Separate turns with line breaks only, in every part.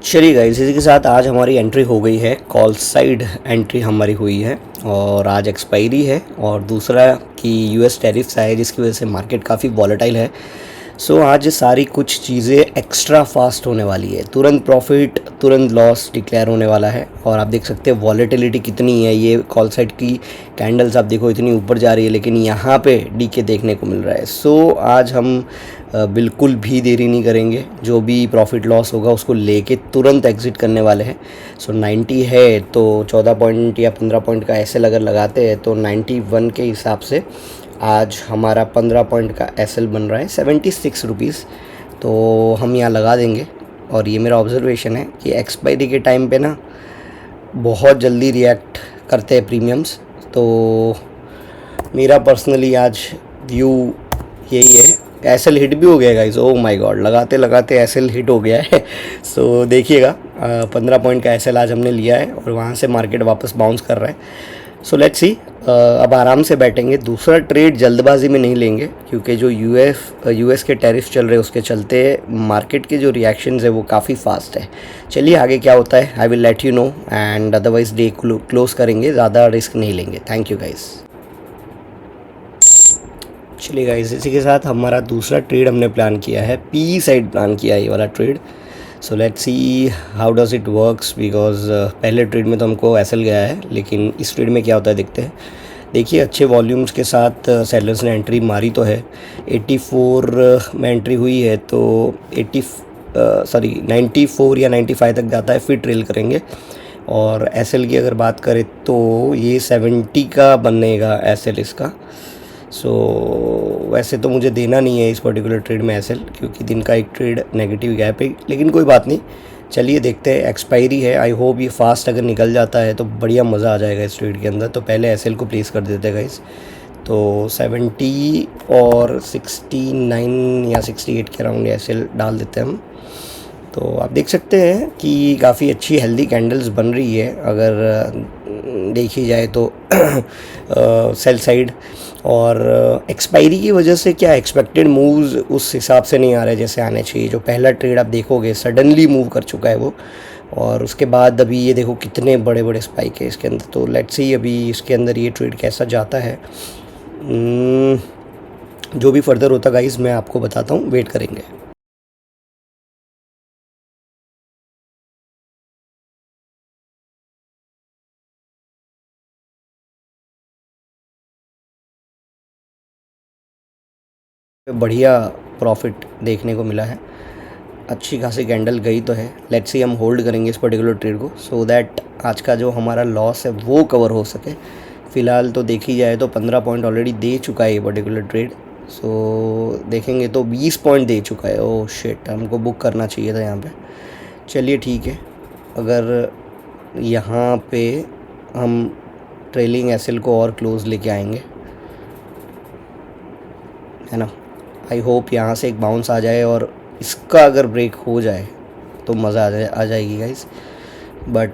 चलिए गाइस, इसी के साथ आज हमारी एंट्री हो गई है, कॉल साइड एंट्री हमारी हुई है और आज एक्सपायरी है। और दूसरा कि यूएस टैरिफ्स आए जिसकी वजह से मार्केट काफ़ी वॉलेटाइल है। सो आज सारी कुछ चीज़ें एक्स्ट्रा फास्ट होने वाली है, तुरंत प्रॉफिट तुरंत लॉस डिक्लेयर होने वाला है। और आप देख सकते हैं वॉलेटिलिटी कितनी है, ये कॉल साइड की कैंडल्स आप देखो इतनी ऊपर जा रही है, लेकिन यहाँ पे डीके देखने को मिल रहा है। सो आज हम बिल्कुल भी देरी नहीं करेंगे, जो भी प्रॉफिट लॉस होगा उसको लेके तुरंत एग्ज़िट करने वाले हैं। सो 90 है तो 14 पॉइंट या 15 पॉइंट का एसएल अगर लगाते हैं तो 91 के हिसाब से आज हमारा 15 पॉइंट का एसएल बन रहा है 76 रुपीज़। तो हम यहाँ लगा देंगे। और ये मेरा ऑब्जर्वेशन है कि एक्सपायरी के टाइम पे ना बहुत जल्दी रिएक्ट करते हैं प्रीमियम्स। तो मेरा पर्सनली आज व्यू यही है। एसएल हिट भी हो गया गाइस, ओह माय गॉड, लगाते लगाते एसएल हिट हो गया है। सो देखिएगा 15 पॉइंट का एसएल आज हमने लिया है और वहाँ से मार्केट वापस बाउंस कर रहा है। सो लेट्स सी, अब आराम से बैठेंगे। दूसरा ट्रेड जल्दबाजी में नहीं लेंगे क्योंकि जो यूएस के टैरिफ चल रहे हैं उसके चलते मार्केट के जो रिएक्शंस है वो काफ़ी फास्ट है। चलिए आगे क्या होता है I will let you know, and otherwise day close करेंगे, ज़्यादा रिस्क नहीं लेंगे। Thank you guys. चलिए गाइस, इसी के साथ हमारा दूसरा ट्रेड हमने प्लान किया है, पी साइड प्लान किया है ये वाला trade. So let's see how does it works, because पहले ट्रेड में तो हमको एसएल गया है, लेकिन इस ट्रेड में क्या होता है देखते हैं। देखिए अच्छे वॉल्यूम्स के साथ सेलर्स ने एंट्री मारी तो है। 84 में एंट्री हुई है तो 94 या 95 तक जाता है, फिर ट्रेल करेंगे। और एसएल की अगर बात करें तो ये 70 का बनेगा एसएल इसका। सो वैसे तो मुझे देना नहीं है इस पर्टिकुलर ट्रेड में एसएल, क्योंकि दिन का एक ट्रेड नेगेटिव गैप है, लेकिन कोई बात नहीं। चलिए देखते हैं, एक्सपायरी है। आई होप ये फास्ट अगर निकल जाता है तो बढ़िया मज़ा आ जाएगा इस ट्रेड के अंदर। तो पहले एसएल को प्लेस कर देते हैं गाइस। तो 70 और 69 या 68 के अराउंड एसएल डाल देते हैं हम। तो आप देख सकते हैं कि काफ़ी अच्छी हेल्दी कैंडल्स बन रही है अगर देखी जाए तो सेल साइड। और एक्सपायरी की वजह से क्या एक्सपेक्टेड मूव्स उस हिसाब से नहीं आ रहे जैसे आने चाहिए। जो पहला ट्रेड आप देखोगे सडनली मूव कर चुका है वो, और उसके बाद अभी ये देखो कितने बड़े बड़े स्पाइक है इसके अंदर। तो लेट्स सी अभी इसके अंदर ये ट्रेड कैसा जाता है। जो भी फर्दर होता गाइस मैं आपको बताता हूँ, वेट करेंगे। बढ़िया प्रॉफिट देखने को मिला है, अच्छी खासी कैंडल गई तो है। लेट्स सी हम होल्ड करेंगे इस पर्टिकुलर ट्रेड को सो दैट आज का जो हमारा लॉस है वो कवर हो सके। फ़िलहाल तो देखी जाए तो 15 पॉइंट ऑलरेडी दे चुका है ये पर्टिकुलर ट्रेड। सो देखेंगे तो 20 पॉइंट दे चुका है। ओह शिट, हमको बुक करना चाहिए था यहाँ पे। चलिए ठीक है, अगर यहाँ पे हम ट्रेलिंग एसएल को और क्लोज लेके आएंगे, है ना। आई होप यहाँ से एक बाउंस आ जाए और इसका अगर ब्रेक हो जाए तो मज़ा आ जाएगी गाइस। बट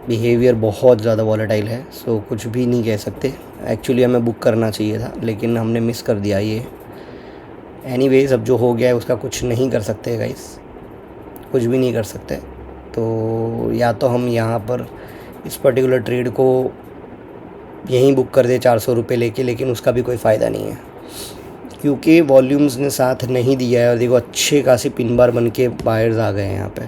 बिहेवियर बहुत ज़्यादा वॉलेटाइल है, सो कुछ भी नहीं कह सकते। एक्चुअली हमें बुक करना चाहिए था लेकिन हमने मिस कर दिया ये। एनीवेज अब जो हो गया है उसका कुछ नहीं कर सकते गाइस, कुछ भी नहीं कर सकते। तो या तो हम यहाँ पर इस पर्टिकुलर ट्रेड को यहीं बुक कर दे 400 रुपये लेके, लेकिन उसका भी कोई फ़ायदा नहीं है क्योंकि वॉल्यूम्स ने साथ नहीं दिया है। और देखो अच्छे खासी पिन बार बन के बायर्स आ गए हैं यहाँ पे।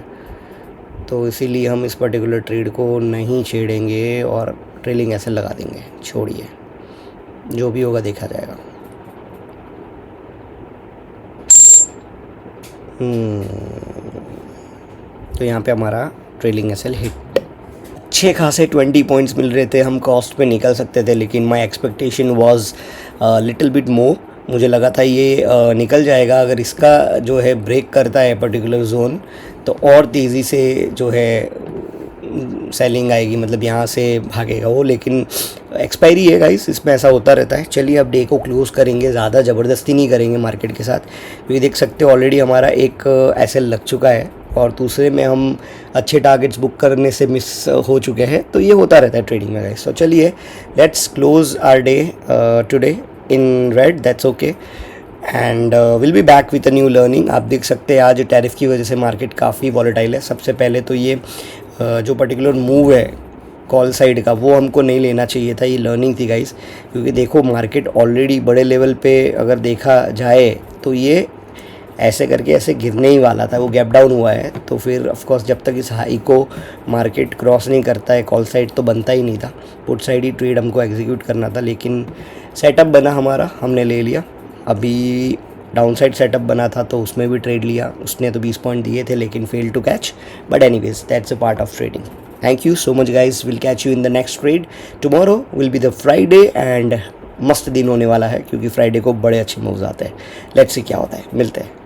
तो इसीलिए हम इस पर्टिकुलर ट्रेड को नहीं छेड़ेंगे और ट्रेलिंग ऐसे लगा देंगे। छोड़िए, जो भी होगा देखा जाएगा। तो यहाँ पे हमारा ट्रेलिंग एसएल हिट, अच्छे खासे 20 पॉइंट्स मिल रहे थे, हम कॉस्ट पे निकल सकते थे, लेकिन my expectation was little bit more. मुझे लगा था ये निकल जाएगा। अगर इसका जो है ब्रेक करता है पर्टिकुलर जोन तो और तेज़ी से जो है सेलिंग आएगी, मतलब यहाँ से भागेगा वो। लेकिन एक्सपायरी है गाइस, इसमें ऐसा होता रहता है। चलिए अब डे को क्लोज़ करेंगे, ज़्यादा ज़बरदस्ती नहीं करेंगे मार्केट के साथ, क्योंकि देख सकते हो ऑलरेडी हमारा एक एसएल लग चुका है और दूसरे में हम अच्छे टारगेट्स बुक करने से मिस हो चुके हैं। तो ये होता रहता है ट्रेडिंग में गाइस। तो चलिए let's close our day today in red, that's okay. And will be back with a new learning. आप देख सकते हैं आज टैरिफ की वजह से मार्केट काफ़ी वॉलेटाइल है। सबसे पहले तो ये जो पर्टिकुलर मूव है कॉल साइड का वो हमको नहीं लेना चाहिए था, ये लर्निंग थी गाइस। क्योंकि देखो मार्केट ऑलरेडी बड़े लेवल पे अगर देखा जाए तो ये ऐसे करके ऐसे गिरने ही वाला था, वो गैप डाउन हुआ है। तो फिर ऑफ कोर्स जब तक इस हाई को मार्केट क्रॉस नहीं करता है कॉल साइड तो बनता ही नहीं था, पुट साइड ही ट्रेड हमको एग्जीक्यूट करना था। लेकिन सेटअप बना हमारा, हमने ले लिया। अभी डाउन साइड सेटअप बना था तो उसमें भी ट्रेड लिया, उसने तो 20 पॉइंट दिए थे लेकिन fail to catch, but anyways that's a part of trading. Thank you so much guys, will catch you in the next trade. Tomorrow will be the Friday and मस्त दिन होने वाला है क्योंकि फ्राइडे को बड़े अच्छे मूव्स आते हैं। लेट्स सी क्या होता है, मिलते हैं।